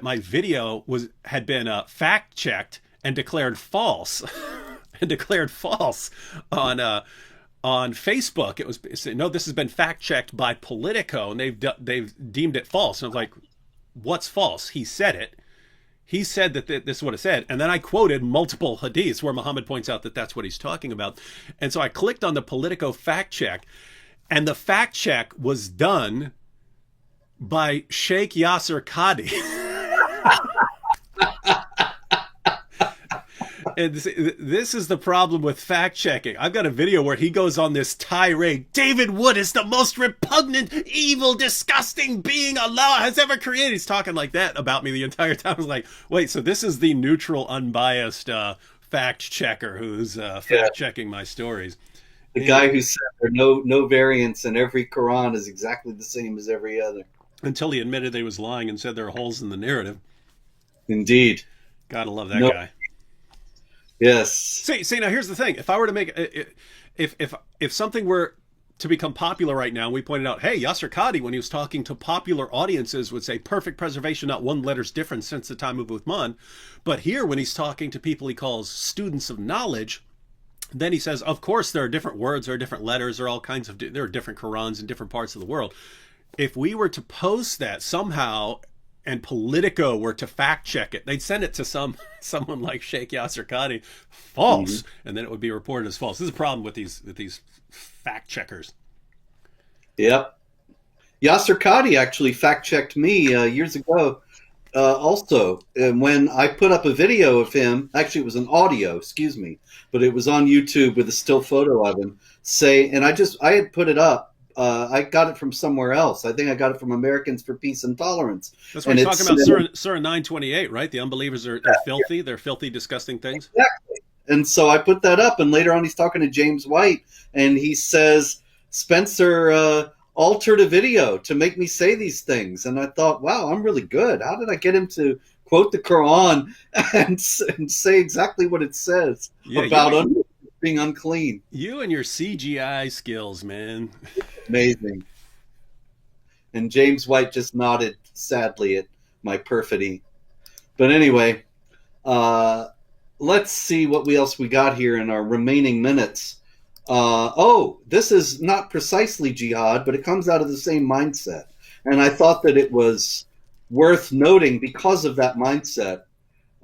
my video had been fact checked and declared false, on Facebook. It was no, this has been fact checked by Politico, and they've deemed it false. And I was like, what's false? He said it. He said that this is what it said. And then I quoted multiple hadiths where Muhammad points out that that's what he's talking about. And so I clicked on the Politico fact check, and the fact check was done by Sheikh Yasser Qadi. And this is the problem with fact checking. I've got a video where he goes on this tirade. David Wood is the most repugnant, evil, disgusting being Allah has ever created. He's talking like that about me the entire time. I was like, wait, so this is the neutral, unbiased fact checker who's fact checking my stories. The guy who said there are no variants and every Quran is exactly the same as every other. Until he admitted that he was lying and said there are holes in the narrative. Indeed. Gotta love that guy. Yes. See, now here's the thing. If I were to make if something were to become popular right now, we pointed out, hey, Yasser Qadi, when he was talking to popular audiences, would say perfect preservation, not one letter's difference since the time of Uthman. But here, when he's talking to people he calls students of knowledge, then he says, of course, there are different words, there are different letters, there are all kinds of, there are different Qurans in different parts of the world. If we were to post that somehow and Politico were to fact check it, they'd send it to someone like Sheikh Yasser Qadi, false, and then it would be reported as false. This is a problem with these fact checkers. Yep. Yasser Qadi actually fact checked me years ago. Also, when I put up a video of him, actually it was an audio, but it was on YouTube with a still photo of him and I had put it up. I got it from somewhere else. I think I got it from Americans for Peace and Tolerance. That's what you're talking about, Surah 928, right? The unbelievers are filthy. Yeah. They're filthy, disgusting things. Exactly. And so I put that up, and later on he's talking to James White, and he says, Spencer altered a video to make me say these things. And I thought, wow, I'm really good. How did I get him to quote the Quran and say exactly what it says about being unclean? You and your CGI skills, man. Amazing. And James White just nodded sadly at my perfidy. But anyway, let's see what else we got here in our remaining minutes. This is not precisely jihad, but it comes out of the same mindset. And I thought that it was worth noting because of that mindset.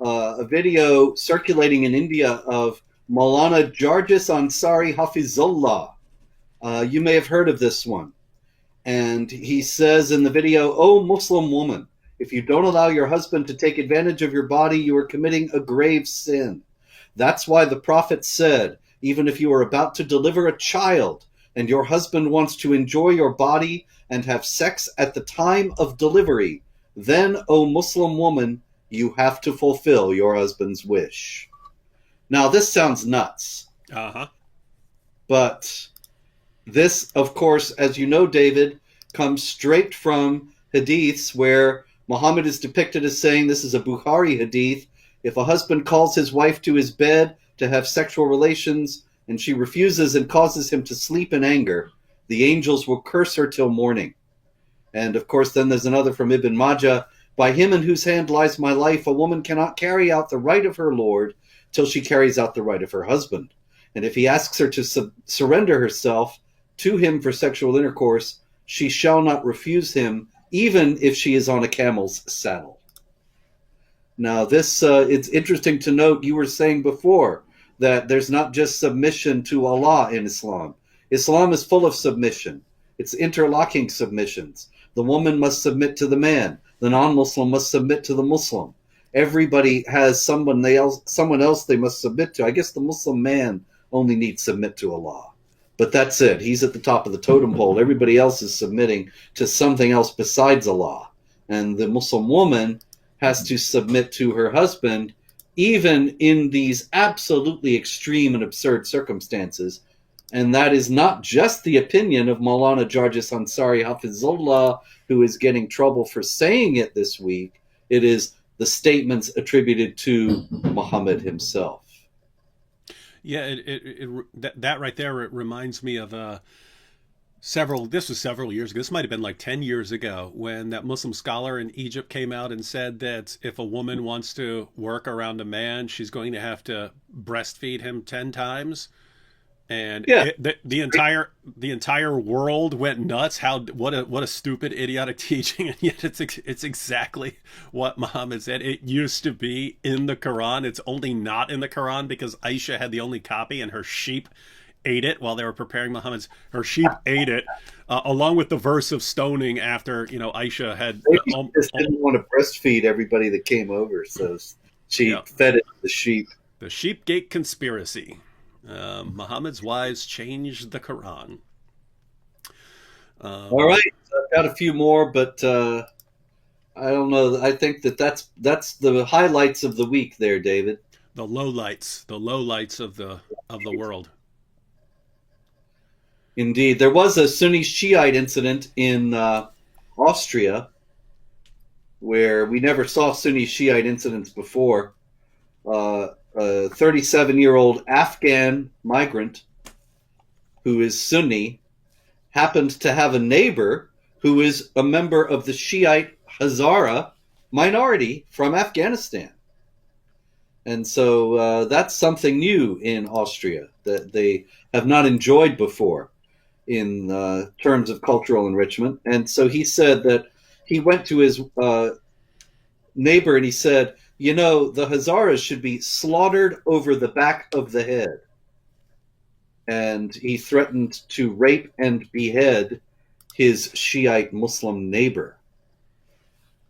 A video circulating in India of Maulana Jarjis Ansari Hafizullah. You may have heard of this one. And he says in the video, "O Muslim woman, if you don't allow your husband to take advantage of your body, you are committing a grave sin. That's why the Prophet said, even if you are about to deliver a child and your husband wants to enjoy your body and have sex at the time of delivery, then, O Muslim woman, you have to fulfill your husband's wish." Now, this sounds nuts. But this, of course, as you know, David, comes straight from hadiths where Muhammad is depicted as saying, this is a Bukhari hadith, if a husband calls his wife to his bed to have sexual relations and she refuses and causes him to sleep in anger, the angels will curse her till morning. And, of course, then there's another from Ibn Majah, by him in whose hand lies my life, a woman cannot carry out the right of her Lord till she carries out the right of her husband. And if he asks her to surrender herself to him for sexual intercourse, she shall not refuse him, even if she is on a camel's saddle. Now, this it's interesting to note, you were saying before that there's not just submission to Allah in Islam. Islam is full of submission. It's interlocking submissions. The woman must submit to the man. The non-Muslim must submit to the Muslim. Everybody has someone else they must submit to. I guess the Muslim man only needs submit to Allah. But that's it. He's at the top of the totem pole. Everybody else is submitting to something else besides Allah. And the Muslim woman has to submit to her husband, even in these absolutely extreme and absurd circumstances. And that is not just the opinion of Maulana Jarjis Ansari Hafizullah, who is getting trouble for saying it this week. It is the statements attributed to Muhammad himself. Yeah, that right there, it reminds me of this was several years ago. This might have been like 10 years ago, when that Muslim scholar in Egypt came out and said that if a woman wants to work around a man, she's going to have to breastfeed him 10 times. And yeah. The entire world went nuts. What a stupid, idiotic teaching, and yet it's exactly what Muhammad said. It used to be in the Quran. It's only not in the Quran because Aisha had the only copy, and her sheep ate it while they were preparing Muhammad's. Her sheep ate it, along with the verse of stoning after Aisha had. Just didn't want to breastfeed everybody that came over, so she fed it to the sheep. The Sheepgate conspiracy. Muhammad's wives changed the Quran. All right, so I've got a few more, but I don't know. I think that's the highlights of the week there, David. The lowlights of the world. Indeed, there was a Sunni Shiite incident in Austria where we never saw Sunni Shiite incidents before. A 37-year-old Afghan migrant who is Sunni happened to have a neighbor who is a member of the Shiite Hazara minority from Afghanistan. And so that's something new in Austria that they have not enjoyed before in terms of cultural enrichment. And so he said that he went to his neighbor and he said, the Hazaras should be slaughtered over the back of the head. And he threatened to rape and behead his Shiite Muslim neighbor.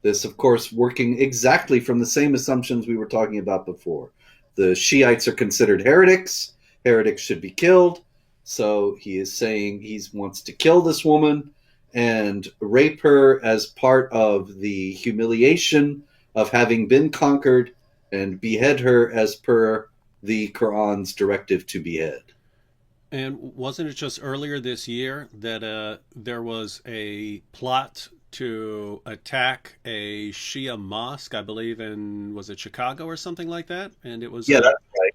This, of course, working exactly from the same assumptions we were talking about before. The Shiites are considered heretics. Heretics should be killed. So he is saying he wants to kill this woman and rape her as part of the humiliation of having been conquered, and behead her as per the Quran's directive to behead. And wasn't it just earlier this year that there was a plot to attack a Shia mosque, I believe was it Chicago or something like that? And it was... Yeah, that's right.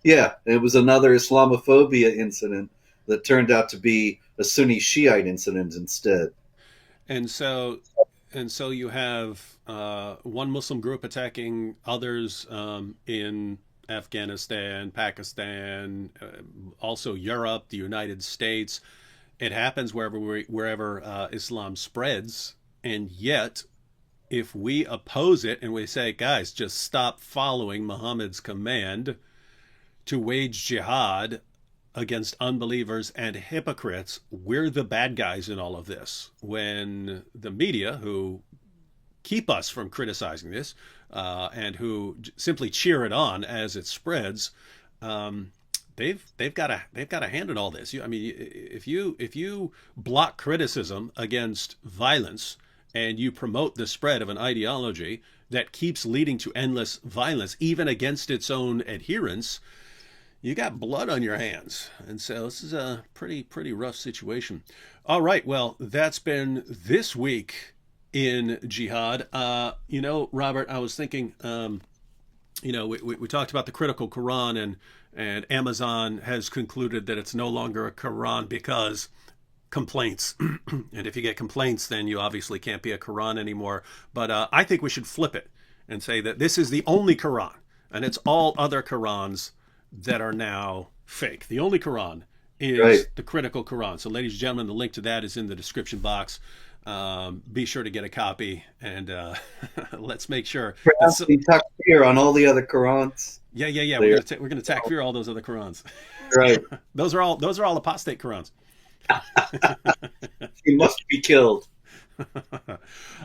Yeah, it was another Islamophobia incident that turned out to be a Sunni Shiite incident instead. And so you have one Muslim group attacking others in Afghanistan, Pakistan, also Europe, the United States. It happens wherever Islam spreads. And yet, if we oppose it and we say, guys, just stop following Muhammad's command to wage jihad against unbelievers and hypocrites, we're the bad guys in all of this. When the media, who keep us from criticizing this and who simply cheer it on as it spreads, they've got a hand in all this. If you block criticism against violence and you promote the spread of an ideology that keeps leading to endless violence, even against its own adherents, you got blood on your hands. And so this is a pretty rough situation. All right, well, that's been this week in Jihad. Robert, I was thinking, we talked about the critical Quran, and Amazon has concluded that it's no longer a Quran because complaints. And if you get complaints, then you obviously can't be a Quran anymore. But I think we should flip it and say that this is the only Quran, and it's all other Qurans that are now fake. The only Quran is Right. the critical Quran. So, ladies and gentlemen, the link to that is in the description box. Be sure to get a copy, and let's make sure. Perhaps the takfir on all the other Qurans. Yeah. There. We're gonna takfir all those other Qurans. Right. Those are all apostate Qurans. He must be killed.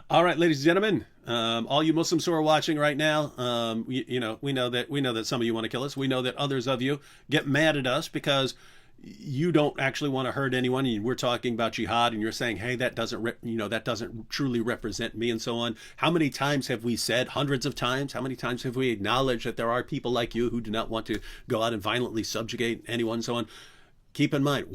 All right, ladies and gentlemen, all you Muslims who are watching right now, we know that some of you want to kill us. We know that others of you get mad at us because you don't actually want to hurt anyone. And we're talking about jihad, and you're saying, "Hey, that doesn't truly represent me," and so on. How many times have we said? Hundreds of times. How many times have we acknowledged that there are people like you who do not want to go out and violently subjugate anyone, and so on? Keep in mind,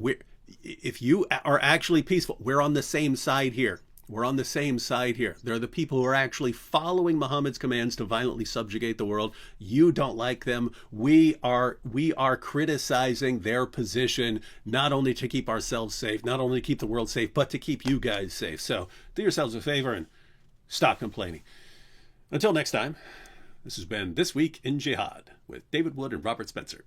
if you are actually peaceful, we're on the same side here. We're on the same side here. There are the people who are actually following Muhammad's commands to violently subjugate the world. You don't like them. We are criticizing their position, not only to keep ourselves safe, not only to keep the world safe, but to keep you guys safe. So do yourselves a favor and stop complaining. Until next time, this has been This Week in Jihad with David Wood and Robert Spencer.